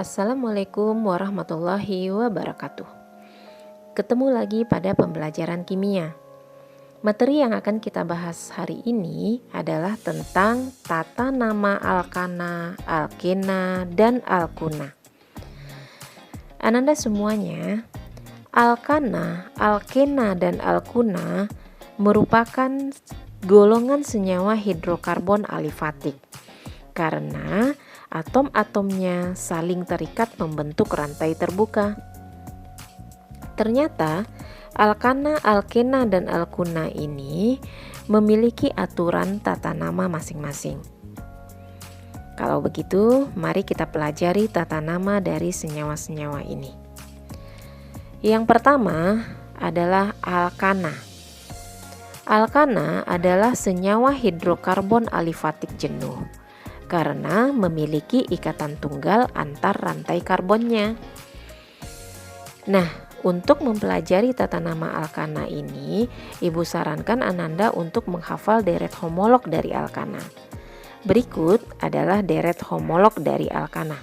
Assalamualaikum warahmatullahi wabarakatuh. Ketemu lagi pada pembelajaran kimia. Materi yang akan kita bahas hari ini adalah tentang tata nama alkana, alkena, dan alkuna. Ananda semuanya, alkana, alkena, dan alkuna merupakan golongan senyawa hidrokarbon alifatik karena atom-atomnya saling terikat membentuk rantai terbuka. Ternyata alkana, alkena, dan alkuna ini memiliki aturan tata nama masing-masing. Kalau begitu, mari kita pelajari tata nama dari senyawa-senyawa ini. Yang pertama adalah alkana. Alkana adalah senyawa hidrokarbon alifatik jenuh karena memiliki ikatan tunggal antar rantai karbonnya. Nah, untuk mempelajari tata nama alkana ini, Ibu sarankan Ananda untuk menghafal deret homolog dari alkana. Berikut adalah deret homolog dari alkana.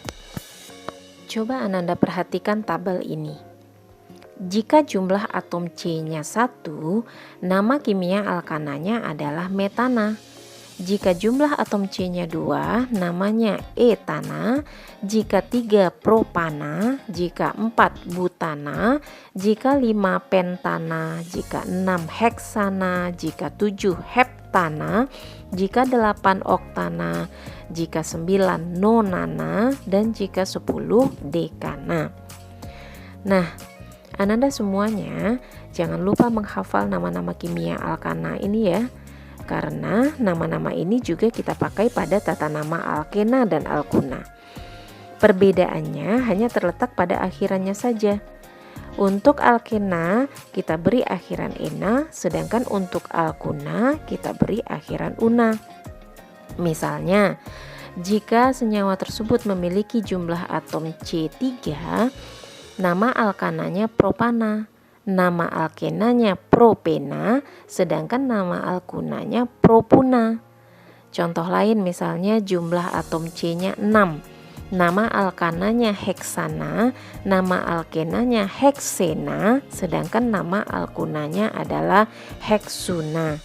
Coba Ananda perhatikan tabel ini. Jika jumlah atom C-nya 1, nama kimia alkananya adalah metana. Jika jumlah atom C-nya 2, namanya etana. Jika 3, propana. Jika 4, butana. Jika 5, pentana. Jika 6, heksana. Jika 7, heptana. Jika 8, oktana. Jika 9, nonana. Dan jika 10, dekana. Nah, Ananda semuanya jangan lupa menghafal nama-nama kimia alkana ini ya. Karena nama-nama ini juga kita pakai pada tata nama alkena dan alkuna. Perbedaannya hanya terletak pada akhirannya saja. Untuk alkena kita beri akhiran ena, sedangkan untuk alkuna kita beri akhiran una. Misalnya, jika senyawa tersebut memiliki jumlah atom C3, nama alkananya propana. Nama alkenanya propena, sedangkan nama alkunanya propuna. Contoh lain misalnya jumlah atom C-nya 6. Nama alkananya heksana, nama alkenanya heksena, sedangkan nama alkunanya adalah heksuna.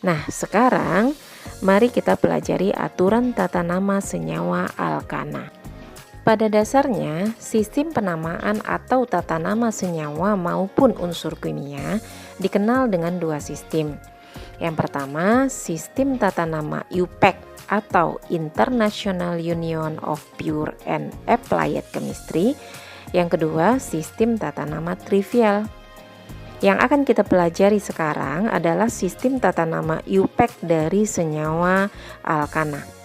Nah, sekarang mari kita pelajari aturan tata nama senyawa alkana. Pada dasarnya, sistem penamaan atau tata nama senyawa maupun unsur kimia dikenal dengan dua sistem. Yang pertama, sistem tata nama IUPAC atau International Union of Pure and Applied Chemistry. Yang kedua, sistem tata nama trivial. Yang akan kita pelajari sekarang adalah sistem tata nama IUPAC dari senyawa alkana.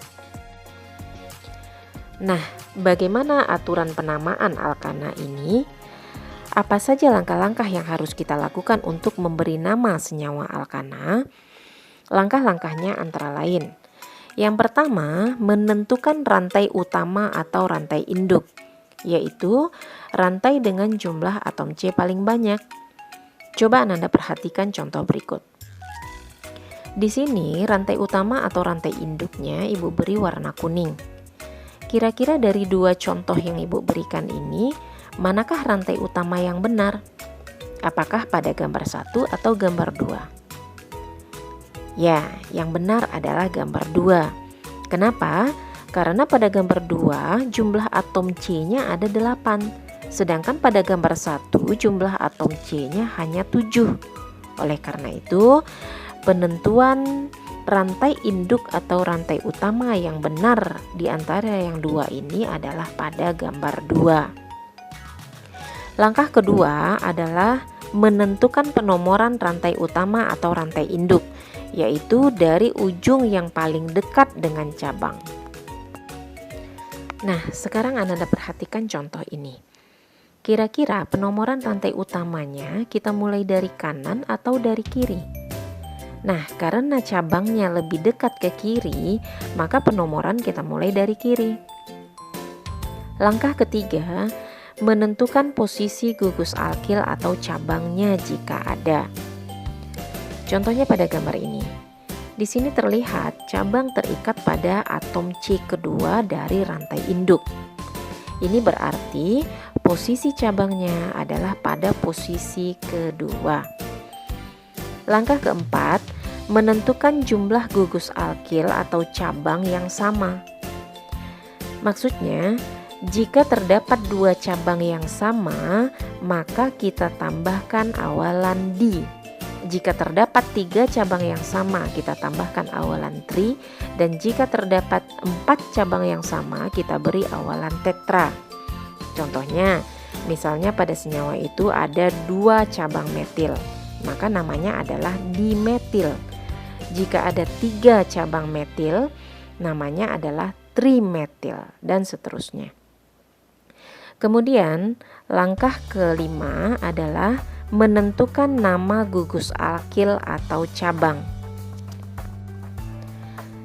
Nah, bagaimana aturan penamaan alkana ini? Apa saja langkah-langkah yang harus kita lakukan untuk memberi nama senyawa alkana? Langkah-langkahnya antara lain. Yang pertama, menentukan rantai utama atau rantai induk, yaitu rantai dengan jumlah atom C paling banyak. Coba Ananda perhatikan contoh berikut. Di sini rantai utama atau rantai induknya Ibu beri warna kuning. Kira-kira dari dua contoh yang Ibu berikan ini, manakah rantai utama yang benar? Apakah pada gambar 1 atau gambar 2? Ya, yang benar adalah gambar 2. Kenapa? Karena pada gambar 2 jumlah atom C-nya ada 8. Sedangkan pada gambar 1 jumlah atom C-nya hanya 7. Oleh karena itu, penentuan rantai induk atau rantai utama yang benar di antara yang dua ini adalah pada gambar 2. Langkah kedua adalah menentukan penomoran rantai utama atau rantai induk, yaitu dari ujung yang paling dekat dengan cabang. Nah, sekarang Ananda perhatikan contoh ini. Kira-kira penomoran rantai utamanya kita mulai dari kanan atau dari kiri? Nah, karena cabangnya lebih dekat ke kiri, maka penomoran kita mulai dari kiri. Langkah ketiga, menentukan posisi gugus alkil atau cabangnya jika ada. Contohnya pada gambar ini. Di sini terlihat cabang terikat pada atom C kedua dari rantai induk. Ini berarti posisi cabangnya adalah pada posisi kedua. Langkah keempat, menentukan jumlah gugus alkil atau cabang yang sama. Maksudnya, jika terdapat dua cabang yang sama, maka kita tambahkan awalan di. Jika terdapat 3 cabang yang sama, kita tambahkan awalan tri, dan jika terdapat 4 cabang yang sama, kita beri awalan tetra. Contohnya, misalnya pada senyawa itu ada 2 cabang metil, maka namanya adalah dimetil. Jika ada 3 cabang metil, namanya adalah trimetil, dan seterusnya. Kemudian, langkah kelima adalah menentukan nama gugus alkil atau cabang.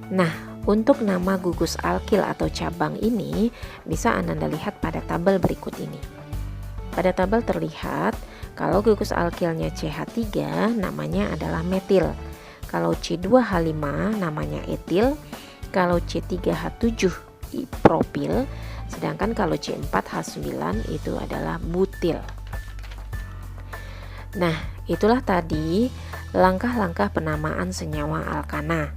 Nah, untuk nama gugus alkil atau cabang ini bisa Ananda lihat pada tabel berikut ini. Pada tabel terlihat kalau gugus alkilnya CH3 namanya adalah metil. Kalau C2H5 namanya etil. Kalau C3H7 propil. Sedangkan kalau C4H9 itu adalah butil. Nah, itulah tadi langkah-langkah penamaan senyawa alkana.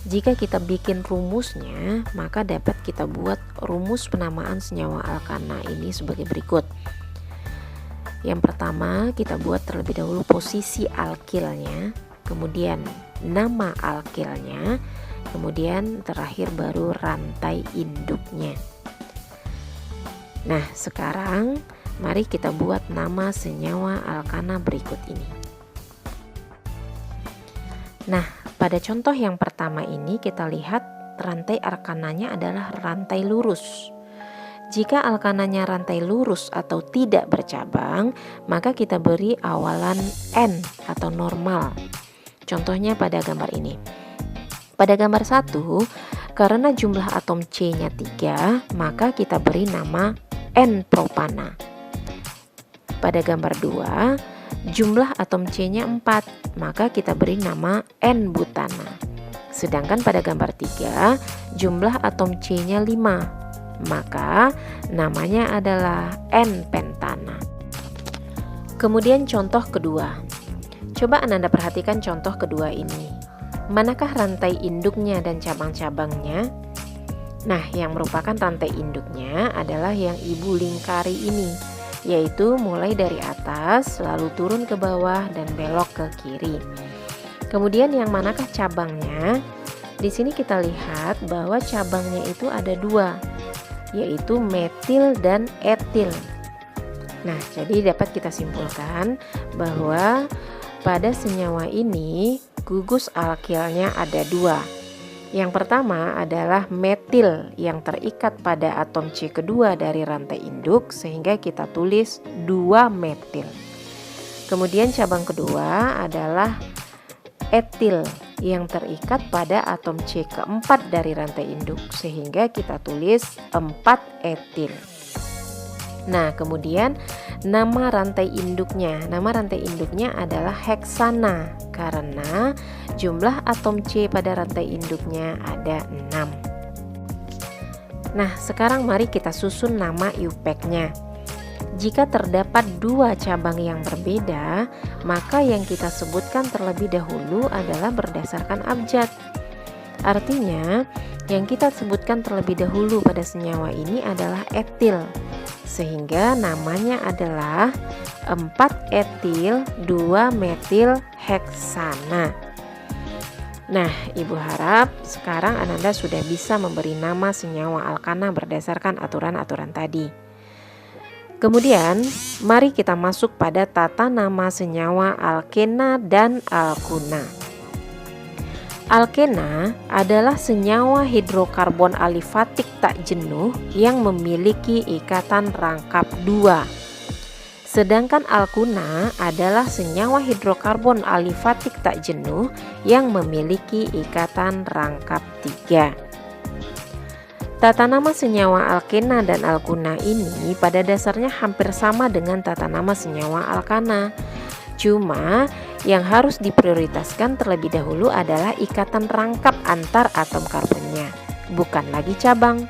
Jika kita bikin rumusnya, maka dapat kita buat rumus penamaan senyawa alkana ini sebagai berikut. Yang pertama, kita buat terlebih dahulu posisi alkilnya, kemudian nama alkilnya, kemudian terakhir baru rantai induknya. Nah, sekarang mari kita buat nama senyawa alkana berikut ini. Nah, pada contoh yang pertama ini kita lihat rantai alkananya adalah rantai lurus. Jika alkananya rantai lurus atau tidak bercabang, maka kita beri awalan N atau normal. Contohnya pada gambar ini. Pada gambar 1, karena jumlah atom C-nya 3, maka kita beri nama N-propana. Pada gambar 2, jumlah atom C-nya 4, maka kita beri nama N-butana. Sedangkan pada gambar 3, jumlah atom C-nya 5, maka namanya adalah N-pentana. Kemudian contoh kedua. Coba Ananda perhatikan contoh kedua ini. Manakah rantai induknya dan cabang-cabangnya? Nah, yang merupakan rantai induknya adalah yang ibu lingkari ini, yaitu mulai dari atas lalu turun ke bawah dan belok ke kiri. Kemudian yang manakah cabangnya? Di sini kita lihat bahwa cabangnya itu ada 2, yaitu metil dan etil. Nah, jadi dapat kita simpulkan bahwa pada senyawa ini gugus alkilnya ada 2. Yang pertama adalah metil yang terikat pada atom C kedua dari rantai induk, sehingga kita tulis 2 metil. Kemudian cabang kedua adalah etil yang terikat pada atom C keempat dari rantai induk, sehingga kita tulis 4 etil. Nah, kemudian nama rantai induknya. Nama rantai induknya adalah heksana karena jumlah atom C pada rantai induknya ada 6. Nah, sekarang mari kita susun nama IUPAC-nya. Jika terdapat 2 cabang yang berbeda, maka yang kita sebutkan terlebih dahulu adalah berdasarkan abjad. Artinya, yang kita sebutkan terlebih dahulu pada senyawa ini adalah etil, sehingga namanya adalah 4 etil 2 metil heksana. Nah, Ibu harap sekarang Ananda sudah bisa memberi nama senyawa alkana berdasarkan aturan-aturan tadi. Kemudian, mari kita masuk pada tata nama senyawa alkena dan alkuna. Alkena adalah senyawa hidrokarbon alifatik tak jenuh yang memiliki ikatan rangkap 2. Sedangkan alkuna adalah senyawa hidrokarbon alifatik tak jenuh yang memiliki ikatan rangkap 3. Tata nama senyawa alkena dan alkuna ini pada dasarnya hampir sama dengan tata nama senyawa alkana. Cuma yang harus diprioritaskan terlebih dahulu adalah ikatan rangkap antar atom karbonnya, bukan lagi cabang.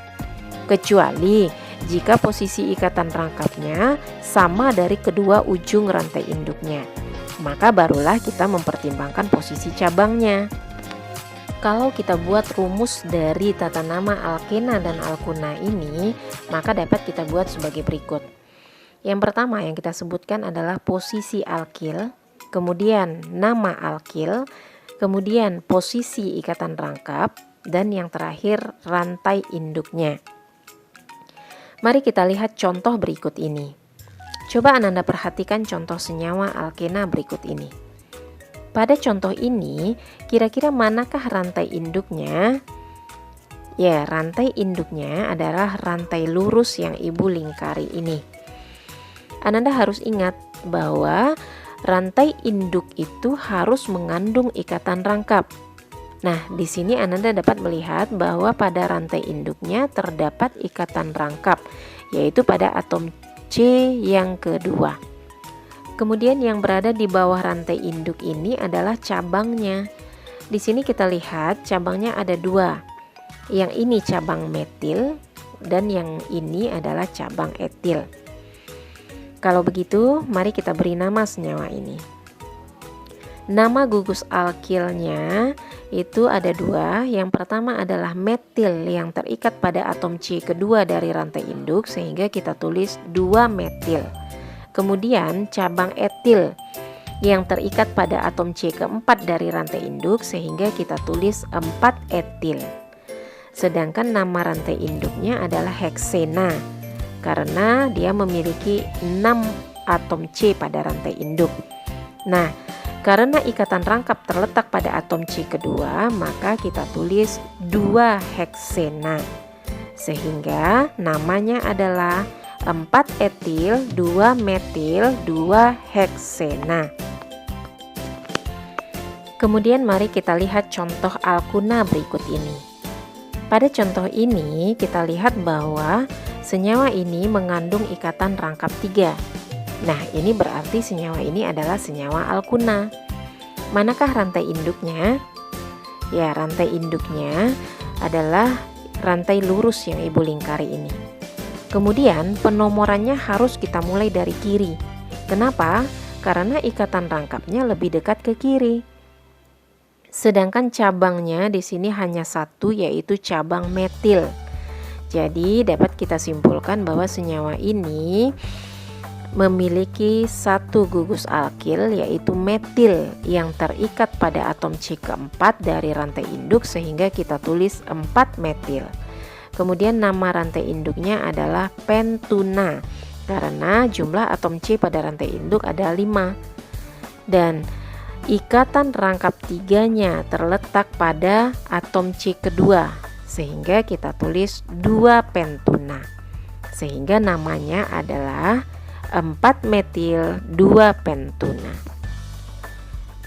Kecuali jika posisi ikatan rangkapnya sama dari kedua ujung rantai induknya, maka barulah kita mempertimbangkan posisi cabangnya. Kalau kita buat rumus dari tata nama alkena dan alkuna ini, maka dapat kita buat sebagai berikut. Yang pertama yang kita sebutkan adalah posisi alkil, kemudian nama alkil, kemudian posisi ikatan rangkap, dan yang terakhir rantai induknya. Mari kita lihat contoh berikut ini. Coba Ananda perhatikan contoh senyawa alkena berikut ini. Pada contoh ini, kira-kira manakah rantai induknya? Ya, rantai induknya adalah rantai lurus yang ibu lingkari ini. Ananda harus ingat bahwa rantai induk itu harus mengandung ikatan rangkap. Nah, di sini Ananda dapat melihat bahwa pada rantai induknya terdapat ikatan rangkap, yaitu pada atom C yang kedua. Kemudian yang berada di bawah rantai induk ini adalah cabangnya. Di sini kita lihat cabangnya ada dua. Yang ini cabang metil dan yang ini adalah cabang etil. Kalau begitu, mari kita beri nama senyawa ini. Nama gugus alkilnya itu ada dua. Yang pertama adalah metil yang terikat pada atom C kedua dari rantai induk, sehingga kita tulis 2 metil. Kemudian cabang etil yang terikat pada atom C keempat dari rantai induk, sehingga kita tulis 4 etil. Sedangkan nama rantai induknya adalah heksena karena dia memiliki 6 atom C pada rantai induk. Nah, karena ikatan rangkap terletak pada atom C kedua, maka kita tulis 2 heksena, sehingga namanya adalah 4 etil, 2 metil, 2 heksena. Kemudian mari kita lihat contoh alkuna berikut ini. Pada contoh ini kita lihat bahwa senyawa ini mengandung ikatan rangkap 3. Nah, ini berarti senyawa ini adalah senyawa alkuna. Manakah rantai induknya? Ya, rantai induknya adalah rantai lurus yang ibu lingkari ini. Kemudian penomorannya harus kita mulai dari kiri. Kenapa? Karena ikatan rangkapnya lebih dekat ke kiri. Sedangkan cabangnya di sini hanya satu, yaitu cabang metil. Jadi dapat kita simpulkan bahwa senyawa ini memiliki satu gugus alkil, yaitu metil yang terikat pada atom C keempat dari rantai induk, sehingga kita tulis 4 metil. Kemudian nama rantai induknya adalah pentuna karena jumlah atom C pada rantai induk ada 5. Dan ikatan rangkap 3-nya terletak pada atom C kedua, sehingga kita tulis 2 pentuna. Sehingga namanya adalah 4 metil 2 pentuna.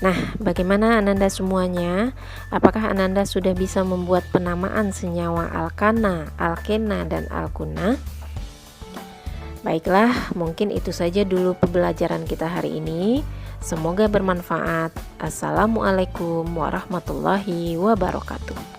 Nah, bagaimana Ananda semuanya? Apakah Ananda sudah bisa membuat penamaan senyawa alkana, alkena, dan alkuna? Baiklah, mungkin itu saja dulu pembelajaran kita hari ini. Semoga bermanfaat. Assalamualaikum warahmatullahi wabarakatuh.